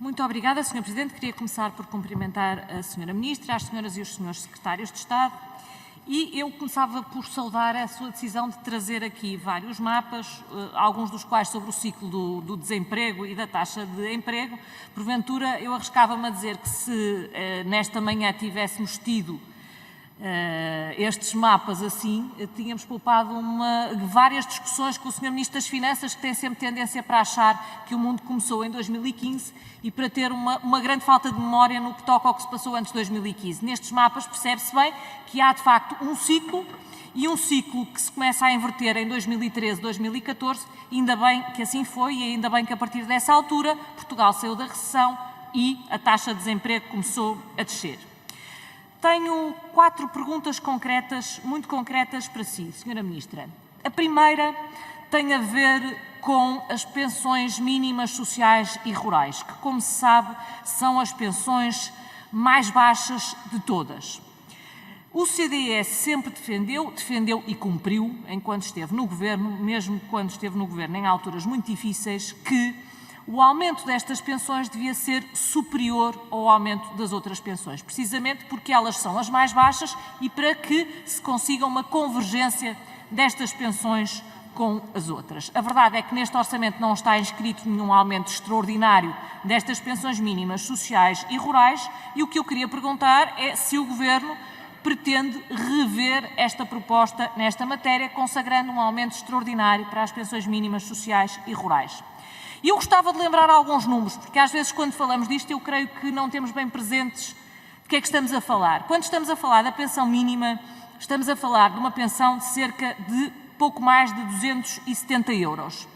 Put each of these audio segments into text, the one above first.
Muito obrigada, Sr. Presidente. Queria começar por cumprimentar a Sra. Ministra, as senhoras e os senhores Secretários de Estado, e eu começava por saudar a sua decisão de trazer aqui vários mapas, alguns dos quais sobre o ciclo do desemprego e da taxa de emprego. Porventura, eu arriscava-me a dizer que se nesta manhã tivéssemos tido estes mapas assim, tínhamos poupado várias discussões com o Sr. Ministro das Finanças, que tem sempre tendência para achar que o mundo começou em 2015 e para ter uma grande falta de memória no que toca ao que se passou antes de 2015. Nestes mapas percebe-se bem que há de facto um ciclo, e um ciclo que se começa a inverter em 2013, 2014, ainda bem que assim foi, e ainda bem que a partir dessa altura Portugal saiu da recessão e a taxa de desemprego começou a descer. Tenho 4 perguntas concretas, muito concretas para si, Sra. Ministra. A primeira tem a ver com as pensões mínimas sociais e rurais, que, como se sabe, são as pensões mais baixas de todas. O CDS sempre defendeu e cumpriu, enquanto esteve no Governo, mesmo quando esteve no Governo em alturas muito difíceis, que o aumento destas pensões devia ser superior ao aumento das outras pensões, precisamente porque elas são as mais baixas e para que se consiga uma convergência destas pensões com as outras. A verdade é que neste orçamento não está inscrito nenhum aumento extraordinário destas pensões mínimas sociais e rurais, e o que eu queria perguntar é se o Governo pretende rever esta proposta nesta matéria, consagrando um aumento extraordinário para as pensões mínimas sociais e rurais. E eu gostava de lembrar alguns números, porque às vezes quando falamos disto eu creio que não temos bem presentes de que é que estamos a falar. Quando estamos a falar da pensão mínima, estamos a falar de uma pensão de cerca de pouco mais de 270 euros.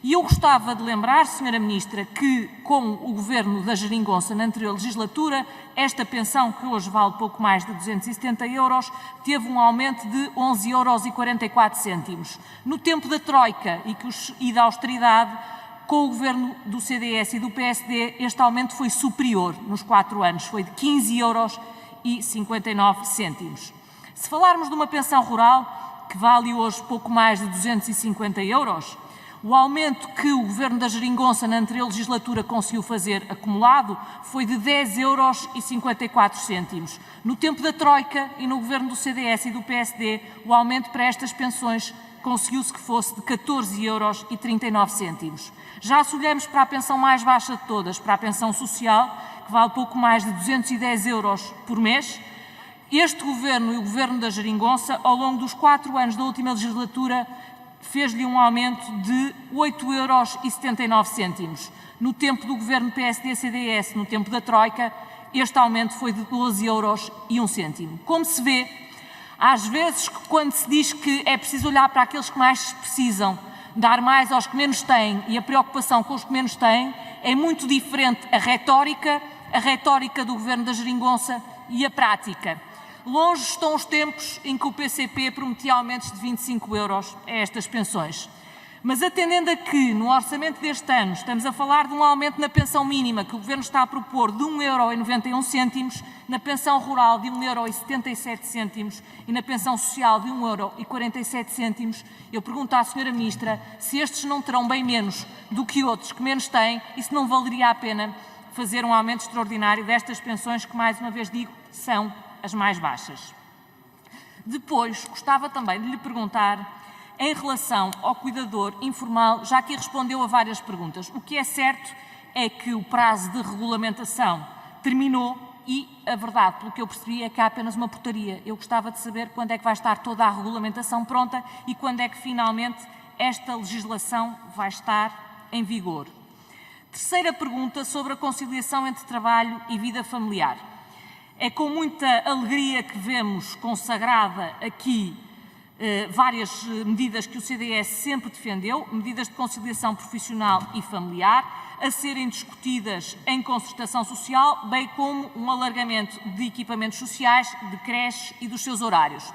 E eu gostava de lembrar, Sra. Ministra, que com o Governo da Geringonça na anterior legislatura, esta pensão, que hoje vale pouco mais de 270 euros, teve um aumento de 11,44 euros. No tempo da Troika e da austeridade, com o Governo do CDS e do PSD, este aumento foi superior nos 4 anos, foi de 15,59 euros. Se falarmos de uma pensão rural, que vale hoje pouco mais de 250 euros, o aumento que o Governo da Geringonça na anterior legislatura conseguiu fazer acumulado foi de 10,54 euros. No tempo da Troika e no Governo do CDS e do PSD, o aumento para estas pensões conseguiu-se que fosse de 14,39 euros. Já se olhamos para a pensão mais baixa de todas, para a pensão social, que vale pouco mais de 210 euros por mês, este Governo e o Governo da Geringonça, ao longo dos 4 anos da última legislatura, fez-lhe um aumento de 8,79 euros. No tempo do Governo PSD-CDS, no tempo da Troika, este aumento foi de 12,01 euros. Como se vê, às vezes, quando se diz que é preciso olhar para aqueles que mais precisam, dar mais aos que menos têm e a preocupação com os que menos têm, é muito diferente a retórica do Governo da Geringonça e a prática. Longe estão os tempos em que o PCP prometia aumentos de 25 euros a estas pensões. Mas atendendo a que, no orçamento deste ano, estamos a falar de um aumento na pensão mínima que o Governo está a propor de 1,91 €, na pensão rural de 1,77 € e na pensão social de 1,47 €, eu pergunto à Sra. Ministra se estes não terão bem menos do que outros que menos têm e se não valeria a pena fazer um aumento extraordinário destas pensões que, mais uma vez digo, são as mais baixas. Depois, gostava também de lhe perguntar em relação ao cuidador informal, já que respondeu a várias perguntas. O que é certo é que o prazo de regulamentação terminou e a verdade, pelo que eu percebi, é que há apenas uma portaria. Eu gostava de saber quando é que vai estar toda a regulamentação pronta e quando é que finalmente esta legislação vai estar em vigor. Terceira pergunta sobre a conciliação entre trabalho e vida familiar. É com muita alegria que vemos consagrada aqui várias medidas que o CDS sempre defendeu, medidas de conciliação profissional e familiar, a serem discutidas em concertação social, bem como um alargamento de equipamentos sociais, de creches e dos seus horários.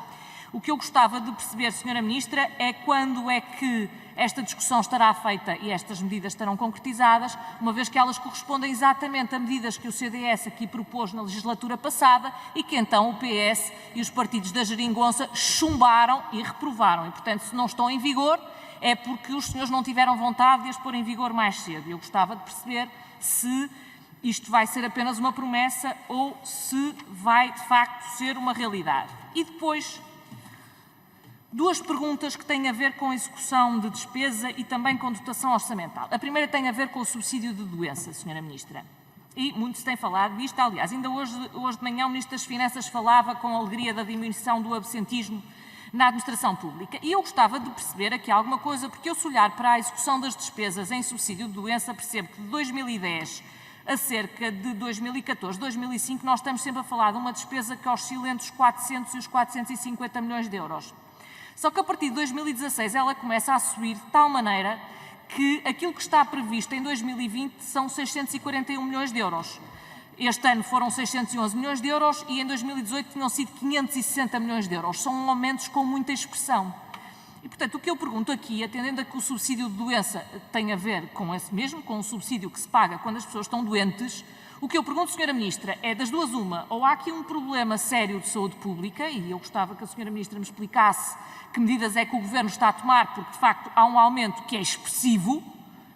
O que eu gostava de perceber, Sra. Ministra, é quando é que esta discussão estará feita e estas medidas estarão concretizadas, uma vez que elas correspondem exatamente a medidas que o CDS aqui propôs na legislatura passada e que então o PS e os partidos da Geringonça chumbaram e reprovaram. E, portanto, se não estão em vigor, é porque os senhores não tiveram vontade de as pôr em vigor mais cedo. Eu gostava de perceber se isto vai ser apenas uma promessa ou se vai, de facto, ser uma realidade. E depois, duas perguntas que têm a ver com a execução de despesa e também com dotação orçamental. A primeira tem a ver com o subsídio de doença, Sra. Ministra. E muito se tem falado disto. Aliás, ainda hoje de manhã o Ministro das Finanças falava com alegria da diminuição do absentismo na administração pública. E eu gostava de perceber aqui alguma coisa, porque eu, se olhar para a execução das despesas em subsídio de doença, percebo que de 2010 a cerca de 2014, 2005, nós estamos sempre a falar de uma despesa que oscila entre os 400 e os 450 milhões de euros. Só que a partir de 2016 ela começa a subir de tal maneira que aquilo que está previsto em 2020 são 641 milhões de euros. Este ano foram 611 milhões de euros e em 2018 tinham sido 560 milhões de euros. São aumentos com muita expressão. E, portanto, o que eu pergunto aqui, atendendo a que o subsídio de doença tem a ver com esse mesmo, com o subsídio que se paga quando as pessoas estão doentes, o que eu pergunto, Sra. Ministra, é das duas uma, ou há aqui um problema sério de saúde pública, e eu gostava que a Sra. Ministra me explicasse que medidas é que o Governo está a tomar, porque de facto há um aumento que é expressivo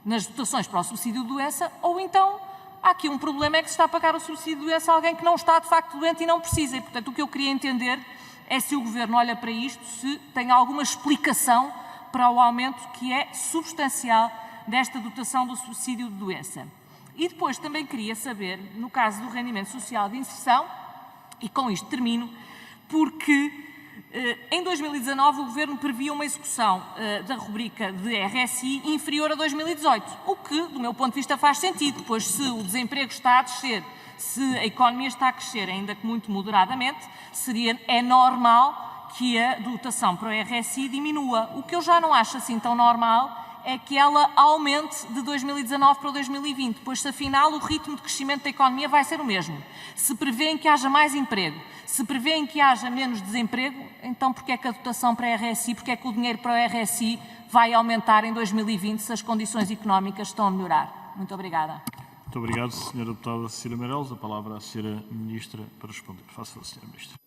nas dotações para o subsídio de doença, ou então há aqui um problema é que se está a pagar o subsídio de doença a alguém que não está de facto doente e não precisa. E, portanto, o que eu queria entender é se o Governo olha para isto, se tem alguma explicação para o aumento que é substancial desta dotação do subsídio de doença. E depois também queria saber, no caso do rendimento social de inserção, e com isto termino, porque em 2019 o Governo previa uma execução da rubrica de RSI inferior a 2018, o que, do meu ponto de vista, faz sentido, pois se o desemprego está a descer, se a economia está a crescer, ainda que muito moderadamente, é normal que a dotação para o RSI diminua. O que eu já não acho assim tão normal é que ela aumente de 2019 para 2020, pois se afinal o ritmo de crescimento da economia vai ser o mesmo. Se prevêem que haja mais emprego, se prevêem que haja menos desemprego, então porquê é que a dotação para a RSI, porquê é que o dinheiro para o RSI vai aumentar em 2020 se as condições económicas estão a melhorar? Muito obrigada. Muito obrigado, Sra. Deputada Cecília Meireles. A palavra à Sra. Ministra para responder. Faça favor, Sra. Ministra.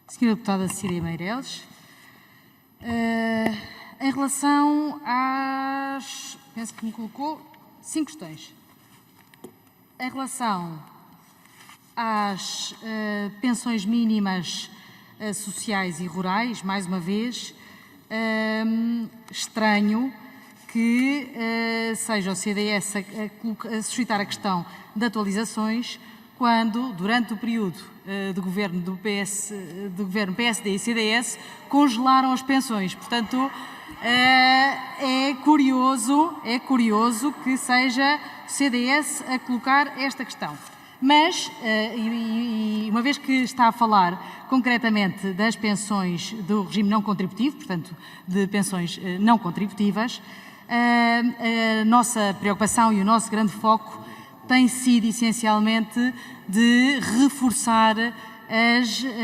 Sra. Deputada Cecília Meireles, em relação às... penso que me colocou 5 questões. Em relação às pensões mínimas sociais e rurais, mais uma vez, estranho que seja o CDS a suscitar a questão de atualizações quando, durante o período do governo do governo PSD e CDS, congelaram as pensões. Portanto, é curioso que seja o CDS a colocar esta questão. Mas, uma vez que está a falar concretamente das pensões do regime não contributivo, portanto, de pensões não contributivas, a nossa preocupação e o nosso grande foco tem sido essencialmente de reforçar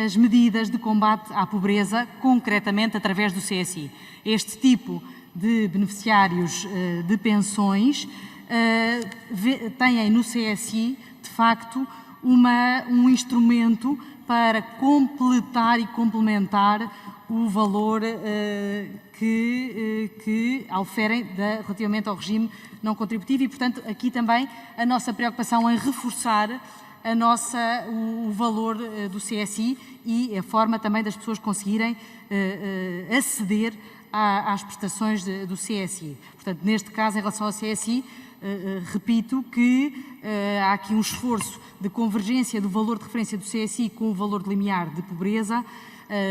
as medidas de combate à pobreza, concretamente através do CSI. Este tipo de beneficiários de pensões têm no CSI, de facto, um instrumento para completar e complementar o valor que auferem relativamente ao regime não contributivo e, portanto, aqui também a nossa preocupação em reforçar o valor do CSI e a forma também das pessoas conseguirem aceder às prestações do CSI. Portanto, neste caso, em relação ao CSI, repito que há aqui um esforço de convergência do valor de referência do CSI com o valor de limiar de pobreza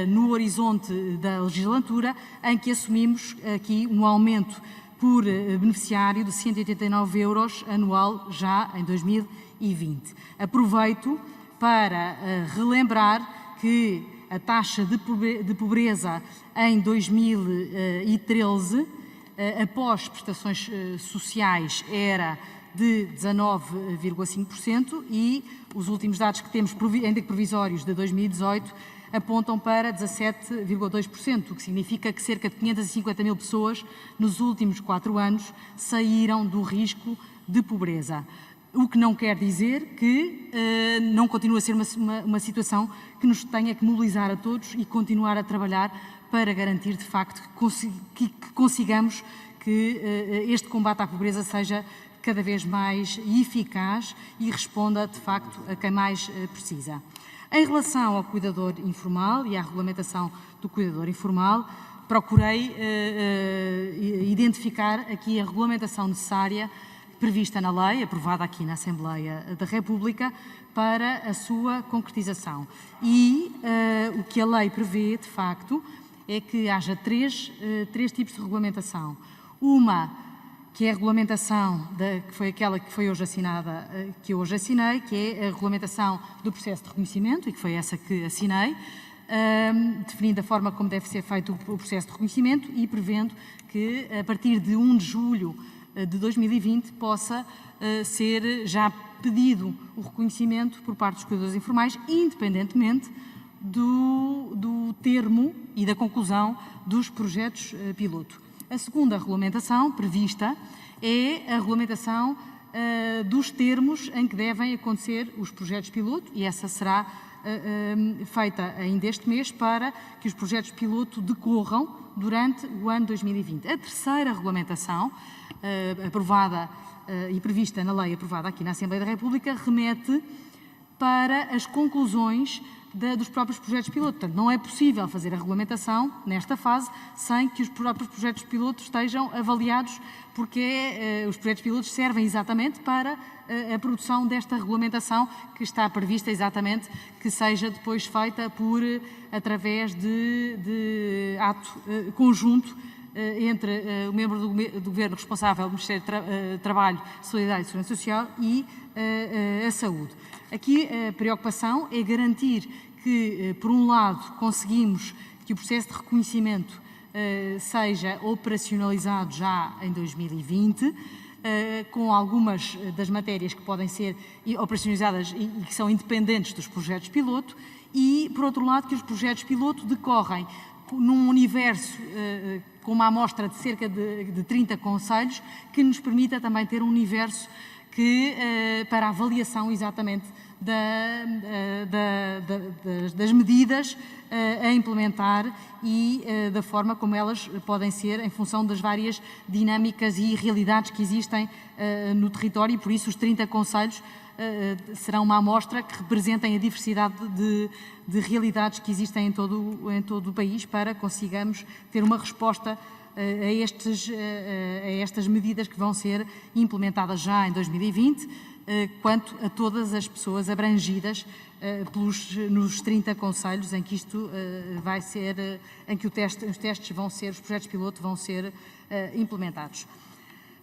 no horizonte da legislatura, em que assumimos aqui um aumento por beneficiário de 189 euros anual já em 2020. Aproveito para relembrar que a taxa de pobreza em 2013, após prestações sociais, era de 19,5% e os últimos dados que temos, ainda que provisórios, de 2018, apontam para 17,2%, o que significa que cerca de 550 mil pessoas nos últimos 4 anos saíram do risco de pobreza. O que não quer dizer que não continue a ser uma situação que nos tenha que mobilizar a todos e continuar a trabalhar para garantir, de facto, que consigamos que este combate à pobreza seja cada vez mais eficaz e responda, de facto, a quem mais precisa. Em relação ao cuidador informal e à regulamentação do cuidador informal, procurei identificar aqui a regulamentação necessária prevista na lei, aprovada aqui na Assembleia da República, para a sua concretização. E o que a lei prevê, de facto, é que haja três tipos de regulamentação. Uma, que é a regulamentação, que foi aquela que foi hoje assinada, que eu hoje assinei, que é a regulamentação do processo de reconhecimento, e que foi essa que assinei, definindo a forma como deve ser feito o processo de reconhecimento e prevendo que, a partir de 1 de julho de 2020, possa ser já pedido o reconhecimento por parte dos cuidadores informais, independentemente do termo e da conclusão dos projetos piloto. A segunda regulamentação prevista é a regulamentação dos termos em que devem acontecer os projetos piloto, e essa será feita ainda este mês para que os projetos piloto decorram durante o ano 2020. A terceira regulamentação, aprovada e prevista na lei aprovada aqui na Assembleia da República, remete para as conclusões dos próprios projetos piloto. Portanto, não é possível fazer a regulamentação nesta fase sem que os próprios projetos piloto estejam avaliados, porque os projetos pilotos servem exatamente para a produção desta regulamentação, que está prevista exatamente que seja depois feita através de ato conjunto entre o membro do Governo responsável do Ministério do Trabalho, Solidariedade e Segurança Social e a Saúde. Aqui a preocupação é garantir que, por um lado, conseguimos que o processo de reconhecimento seja operacionalizado já em 2020, com algumas das matérias que podem ser operacionalizadas e que são independentes dos projetos piloto, e, por outro lado, que os projetos piloto decorrem num universo com uma amostra de cerca de 30 concelhos, que nos permita também ter um universo para a avaliação exatamente das medidas a implementar e da forma como elas podem ser em função das várias dinâmicas e realidades que existem no território, e por isso os 30 concelhos serão uma amostra que representem a diversidade de realidades que existem em todo o país, para consigamos ter uma resposta a estas medidas que vão ser implementadas já em 2020, quanto a todas as pessoas abrangidas nos 30 concelhos em que isto vai ser, em que os projetos piloto vão ser implementados.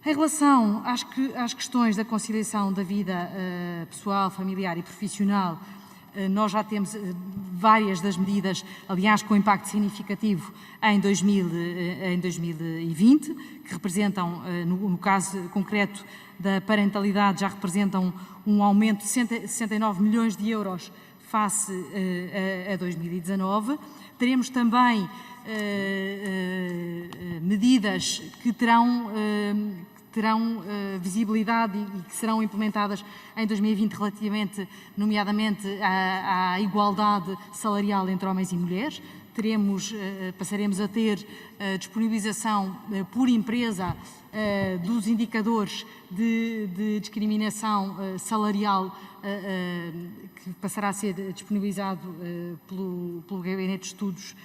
Em relação às questões da conciliação da vida pessoal, familiar e profissional, nós já temos várias das medidas, aliás, com impacto significativo em 2020, que representam, no caso concreto da parentalidade, já representam um aumento de 69 milhões de euros face a 2019. Teremos também medidas que terão visibilidade e que serão implementadas em 2020 relativamente, nomeadamente, à igualdade salarial entre homens e mulheres. Passaremos a ter disponibilização por empresa dos indicadores de discriminação salarial, que passará a ser disponibilizado pelo Gabinete de Estudos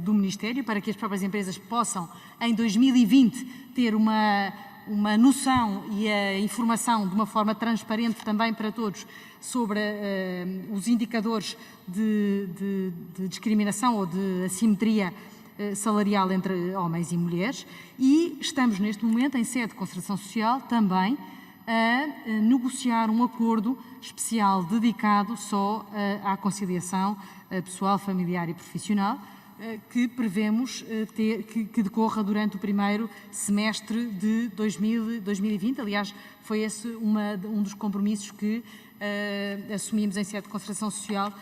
do Ministério, para que as próprias empresas possam, em 2020, ter uma noção e a informação de uma forma transparente também para todos sobre os indicadores de discriminação ou de assimetria salarial entre homens e mulheres. E estamos neste momento, em sede de concertação social, também a negociar um acordo especial dedicado só à conciliação pessoal, familiar e profissional, que prevemos que decorra durante o primeiro semestre de 2020. Aliás, foi esse um dos compromissos que assumimos em sede de concertação social,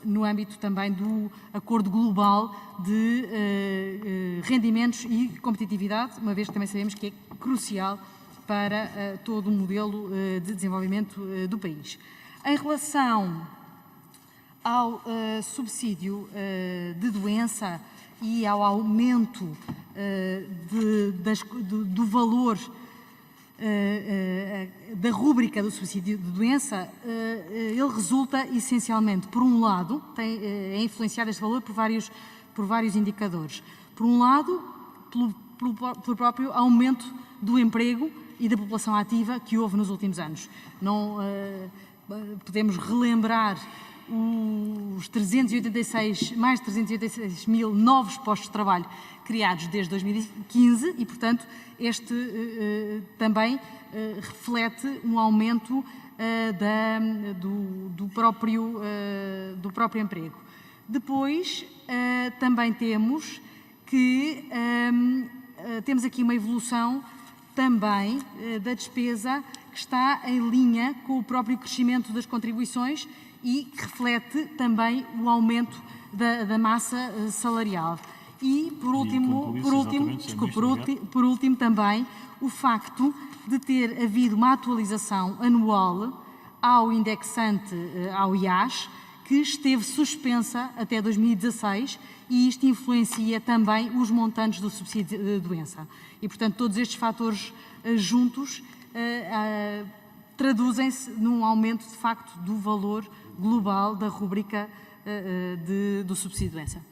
no âmbito também do Acordo Global de Rendimentos e Competitividade, uma vez que também sabemos que é crucial para todo o modelo de desenvolvimento do país. Em relação ao subsídio de doença e ao aumento do valor da rúbrica do subsídio de doença, ele resulta essencialmente, por um lado, é influenciado este valor por vários indicadores. Por um lado, pelo próprio aumento do emprego e da população ativa que houve nos últimos anos. Não podemos relembrar os mais de 386 mil novos postos de trabalho criados desde 2015 e, portanto, este também reflete um aumento do próprio emprego. Depois, também temos aqui uma evolução também da despesa que está em linha com o próprio crescimento das contribuições e que reflete também o aumento da massa salarial. E, por último, também o facto de ter havido uma atualização anual ao indexante, ao IAS, que esteve suspensa até 2016 e isto influencia também os montantes do subsídio de doença. E, portanto, todos estes fatores juntos traduzem-se num aumento, de facto, do valor global da rúbrica do subsídio de doença.